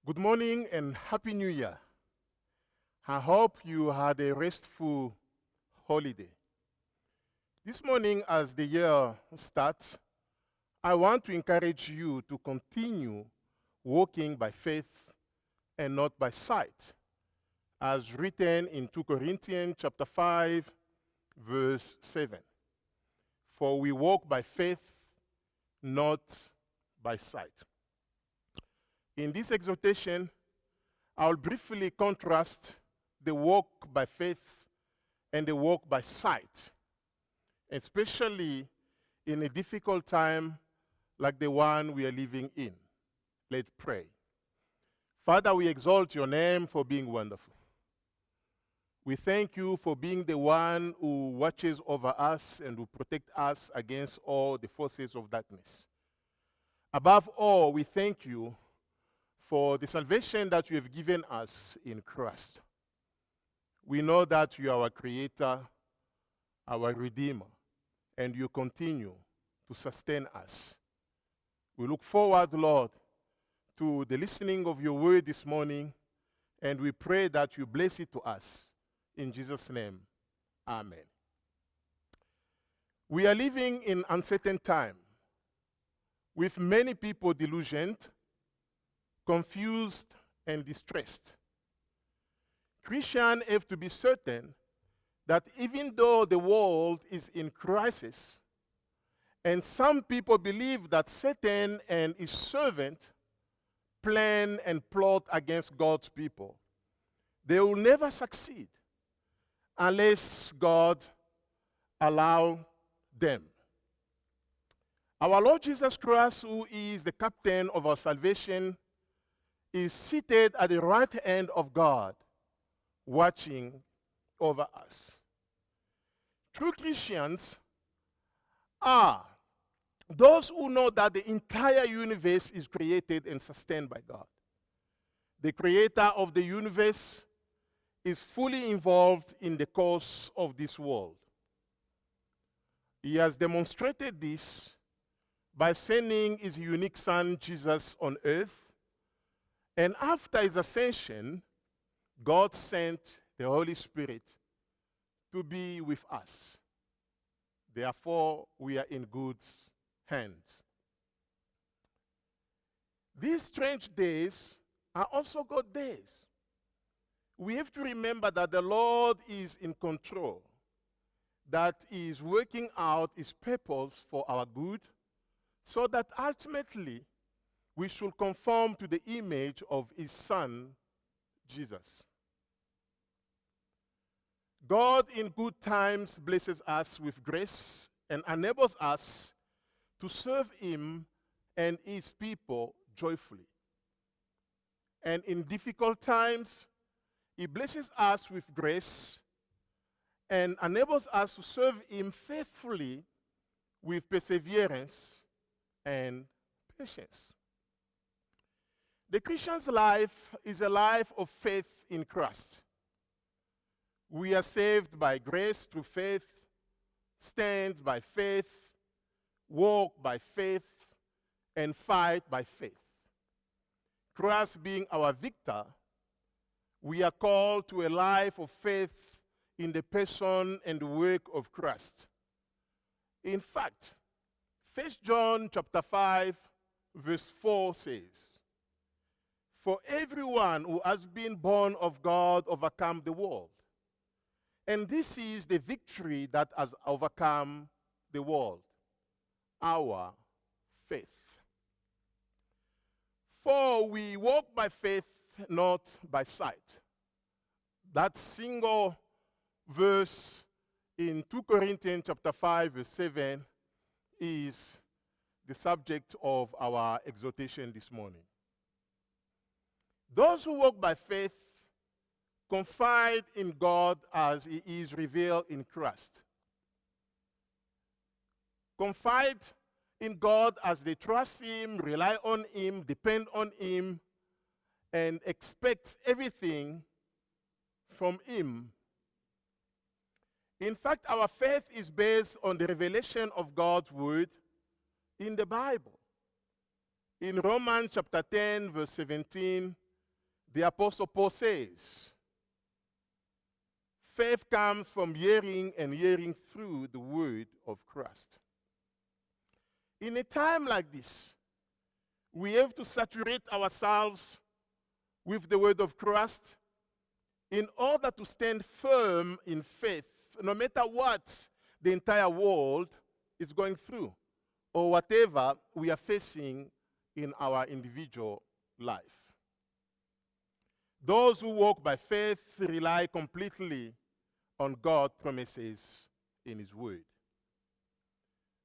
Good morning and Happy New Year. I hope you had a restful holiday. This morning, as the year starts, I want to encourage you to continue walking by faith and not by sight, as written in 2 Corinthians chapter 5, verse 7. For we walk by faith, not by sight. In this exhortation, I'll briefly contrast the walk by faith and the walk by sight, especially in a difficult time like the one we are living in. Let's pray. Father, we exalt your name for being wonderful. We thank you for being the one who watches over us and who protects us against all the forces of darkness. Above all, we thank you for the salvation that you have given us in Christ. We know that you are our Creator, our Redeemer, and you continue to sustain us. We look forward, Lord, to the listening of your word this morning, and we pray that you bless it to us. In Jesus' name, amen. We are living in uncertain time, with many people delusioned, confused, and distressed. Christians have to be certain that even though the world is in crisis, and some people believe that Satan and his servant plan and plot against God's people, they will never succeed unless God allows them. Our Lord Jesus Christ, who is the captain of our salvation, is seated at the right hand of God, watching over us. True Christians are those who know that the entire universe is created and sustained by God. The creator of the universe is fully involved in the course of this world. He has demonstrated this by sending his unique son, Jesus, on earth. And after his ascension, God sent the Holy Spirit to be with us. Therefore, we are in good hands. These strange days are also God days. We have to remember that the Lord is in control, that He is working out His purpose for our good, so that ultimately we should conform to the image of His Son, Jesus. God in good times blesses us with grace and enables us to serve Him and His people joyfully. And in difficult times, He blesses us with grace and enables us to serve Him faithfully with perseverance and patience. The Christian's life is a life of faith in Christ. We are saved by grace through faith, stand by faith, walk by faith, and fight by faith. Christ being our victor, we are called to a life of faith in the person and the work of Christ. In fact, 1 John chapter 5, verse 4 says, "For everyone who has been born of God overcome the world. And this is the victory that has overcome the world, our faith. For we walk by faith, not by sight." That single verse in 2 Corinthians chapter 5, verse 7 is the subject of our exhortation this morning. Those who walk by faith confide in God as He is revealed in Christ. Confide in God as they trust Him, rely on Him, depend on Him, and expect everything from Him. In fact, our faith is based on the revelation of God's Word in the Bible. In Romans chapter 10, verse 17, The Apostle Paul says, faith comes from hearing and hearing through the word of Christ. In a time like this, we have to saturate ourselves with the word of Christ in order to stand firm in faith, no matter what the entire world is going through or whatever we are facing in our individual life. Those who walk by faith rely completely on God's promises in His Word.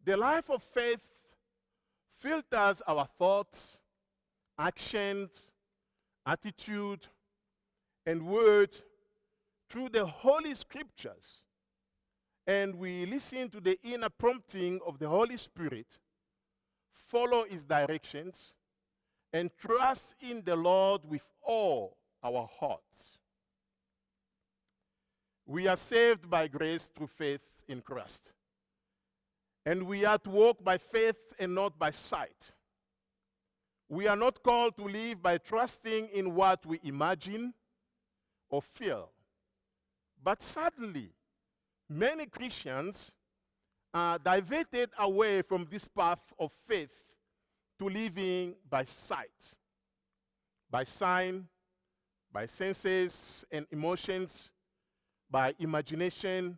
The life of faith filters our thoughts, actions, attitude, and words through the Holy Scriptures, and we listen to the inner prompting of the Holy Spirit, follow His directions, and trust in the Lord with all our hearts. We are saved by grace through faith in Christ, and we are to walk by faith and not by sight. We are not called to live by trusting in what we imagine or feel. But sadly, many Christians are diverted away from this path of faith to living by sight, by sign, by senses and emotions, by imagination,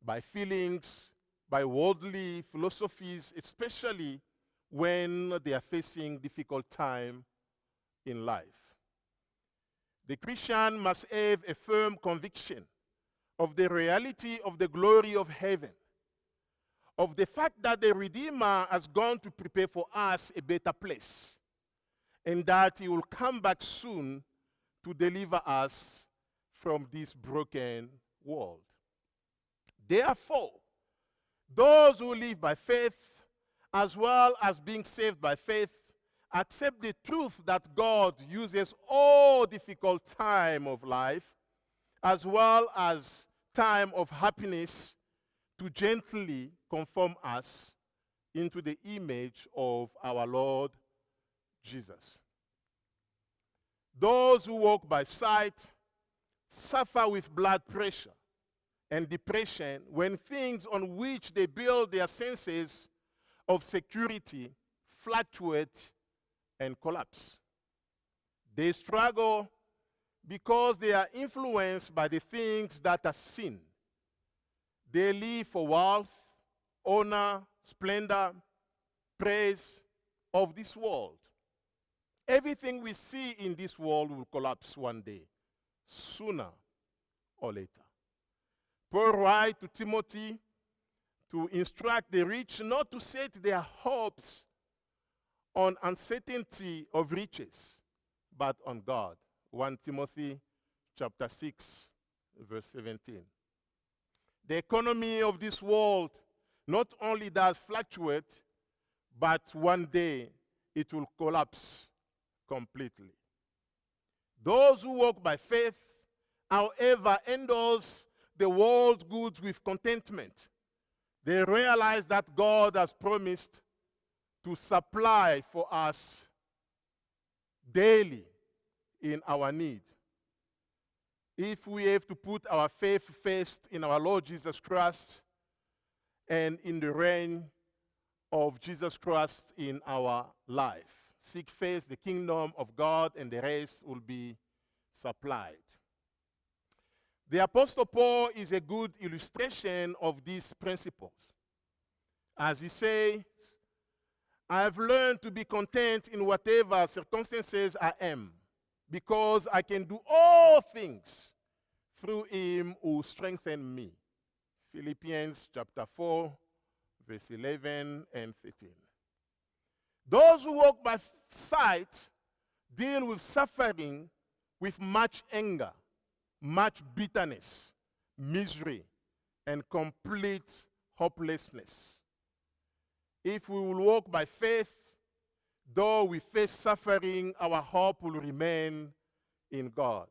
by feelings, by worldly philosophies, especially when they are facing difficult time in life. The Christian must have a firm conviction of the reality of the glory of heaven, of the fact that the Redeemer has gone to prepare for us a better place, and that He will come back soon to deliver us from this broken world. Therefore, those who live by faith, as well as being saved by faith, accept the truth that God uses all difficult time of life, as well as time of happiness, to gently conform us into the image of our Lord Jesus. Those who walk by sight suffer with blood pressure and depression when things on which they build their senses of security fluctuate and collapse. They struggle because they are influenced by the things that are seen. They live for wealth, honor, splendor, praise of this world. Everything we see in this world will collapse one day, sooner or later. Paul writes to Timothy to instruct the rich not to set their hopes on uncertainty of riches, but on God. 1 Timothy chapter 6, verse 17. The economy of this world not only does fluctuate, but one day it will collapse completely. Those who walk by faith, however, endorse the world's goods with contentment. They realize that God has promised to supply for us daily in our need. If we have to put our faith first in our Lord Jesus Christ and in the reign of Jesus Christ in our life. Seek first the kingdom of God, and the rest will be supplied. The Apostle Paul is a good illustration of these principles. As he says, I have learned to be content in whatever circumstances I am, because I can do all things through Him who strengthens me. Philippians chapter 4, verse 11 and 13. Those who walk by sight deal with suffering with much anger, much bitterness, misery, and complete hopelessness. If we will walk by faith, though we face suffering, our hope will remain in God.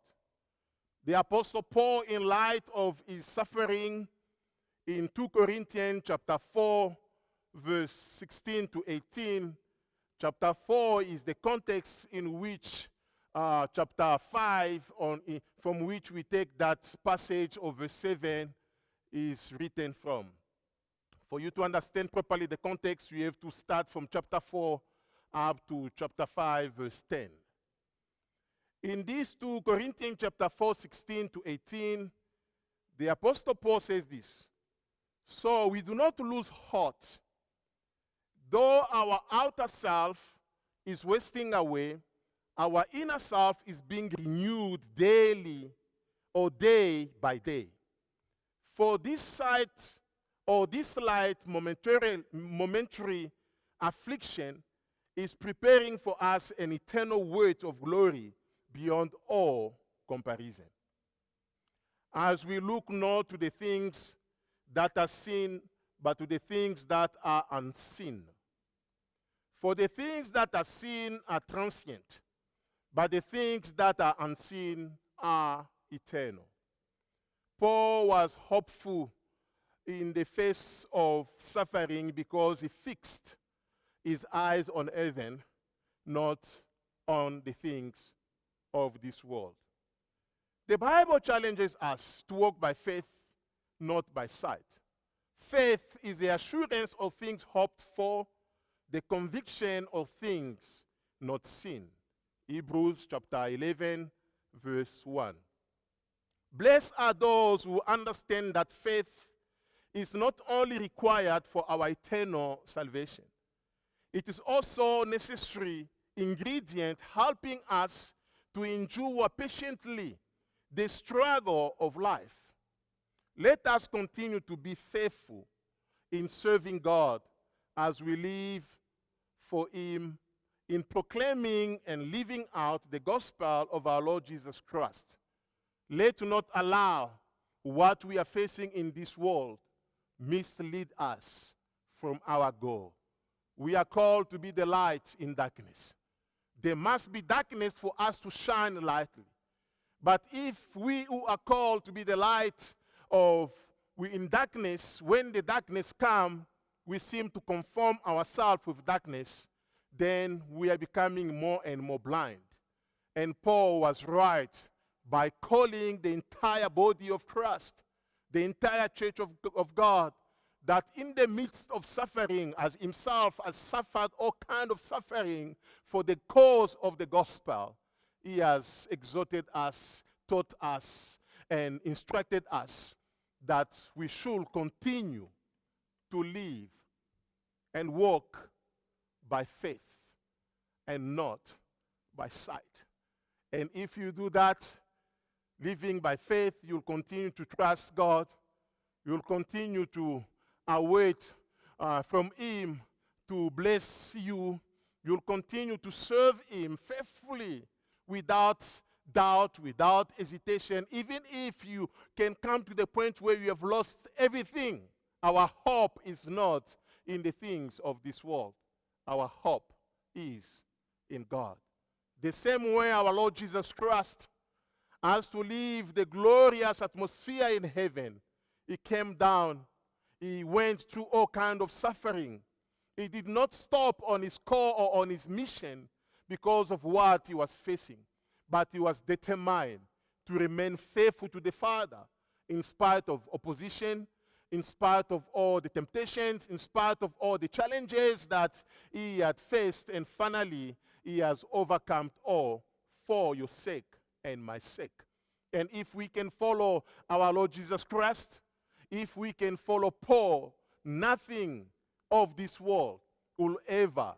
The Apostle Paul, in light of his suffering, in 2 Corinthians chapter 4, verse 16 to 18, chapter 4 is the context in which chapter 5, from which we take that passage of verse 7 is written from. For you to understand properly the context, you have to start from chapter 4 up to chapter 5, verse 10. In these 2 Corinthians chapter 4, 16 to 18, the Apostle Paul says this: "So we do not lose heart. Though our outer self is wasting away, our inner self is being renewed daily or day by day. For this light momentary affliction is preparing for us an eternal weight of glory beyond all comparison. As we look not to the things that are seen, but to the things that are unseen. For the things that are seen are transient, but the things that are unseen are eternal." Paul was hopeful in the face of suffering because he fixed his eyes on heaven, not on the things of this world. The Bible challenges us to walk by faith, not by sight. Faith is the assurance of things hoped for, the conviction of things not seen. Hebrews chapter 11, verse 1. Blessed are those who understand that faith is not only required for our eternal salvation, it is also a necessary ingredient helping us to endure patiently the struggle of life. Let us continue to be faithful in serving God as we live for Him, in proclaiming and living out the gospel of our Lord Jesus Christ. Let not allow what we are facing in this world mislead us from our goal. We are called to be the light in darkness. There must be darkness for us to shine lightly. But if we who are called to be the light in darkness, when the darkness comes, we seem to conform ourselves with darkness, then we are becoming more and more blind. And Paul was right by calling the entire body of Christ, the entire church of God, that in the midst of suffering, as himself has suffered all kind of suffering for the cause of the gospel, he has exhorted us, taught us, and instructed us that we should continue to live and walk by faith and not by sight. And if you do that, living by faith, you'll continue to trust God. You'll continue to await from Him to bless you. You'll continue to serve Him faithfully without doubt, without hesitation, even if you can come to the point where you have lost everything. Our hope is not in the things of this world. Our hope is in God. The same way our Lord Jesus Christ has to live the glorious atmosphere in heaven, He came down. He went through all kinds of suffering. He did not stop on His call or on His mission because of what He was facing, but He was determined to remain faithful to the Father in spite of opposition, in spite of all the temptations, in spite of all the challenges that He had faced, and finally He has overcome all for your sake and my sake. And if we can follow our Lord Jesus Christ, if we can follow Paul, nothing of this world will ever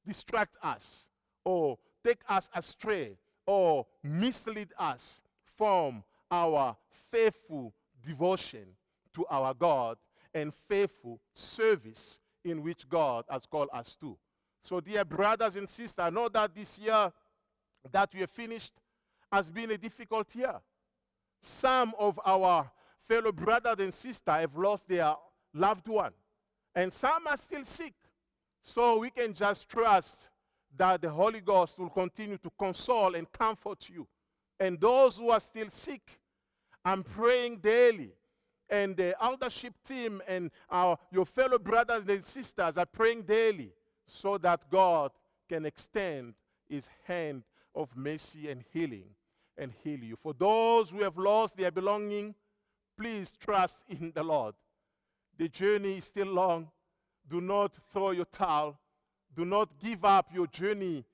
distract us or take us astray or mislead us from our faithful devotion to our God and faithful service in which God has called us to. So, dear brothers and sisters, I know that this year that we have finished has been a difficult year. Some of our fellow brothers and sisters have lost their loved one, and some are still sick. So we can just trust that the Holy Ghost will continue to console and comfort you. And those who are still sick, I'm praying daily. And the eldership team and your fellow brothers and sisters are praying daily so that God can extend His hand of mercy and healing and heal you. For those who have lost their belonging, please trust in the Lord. The journey is still long. Do not throw your towel. Do not give up your journey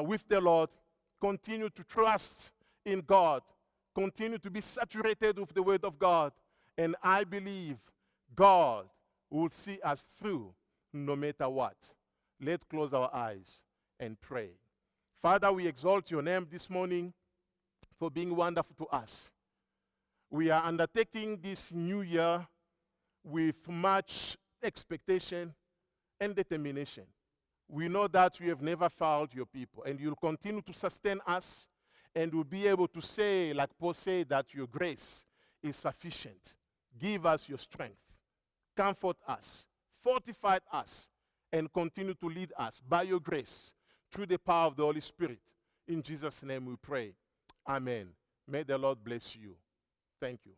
with the Lord. Continue to trust in God. Continue to be saturated with the Word of God. And I believe God will see us through no matter what. Let's close our eyes and pray. Father, we exalt your name this morning for being wonderful to us. We are undertaking this new year with much expectation and determination. We know that you have never failed your people, and you'll continue to sustain us, and we'll be able to say, like Paul said, that your grace is sufficient. Give us your strength. Comfort us. Fortify us, and continue to lead us by your grace through the power of the Holy Spirit. In Jesus' name we pray. Amen. May the Lord bless you. Thank you.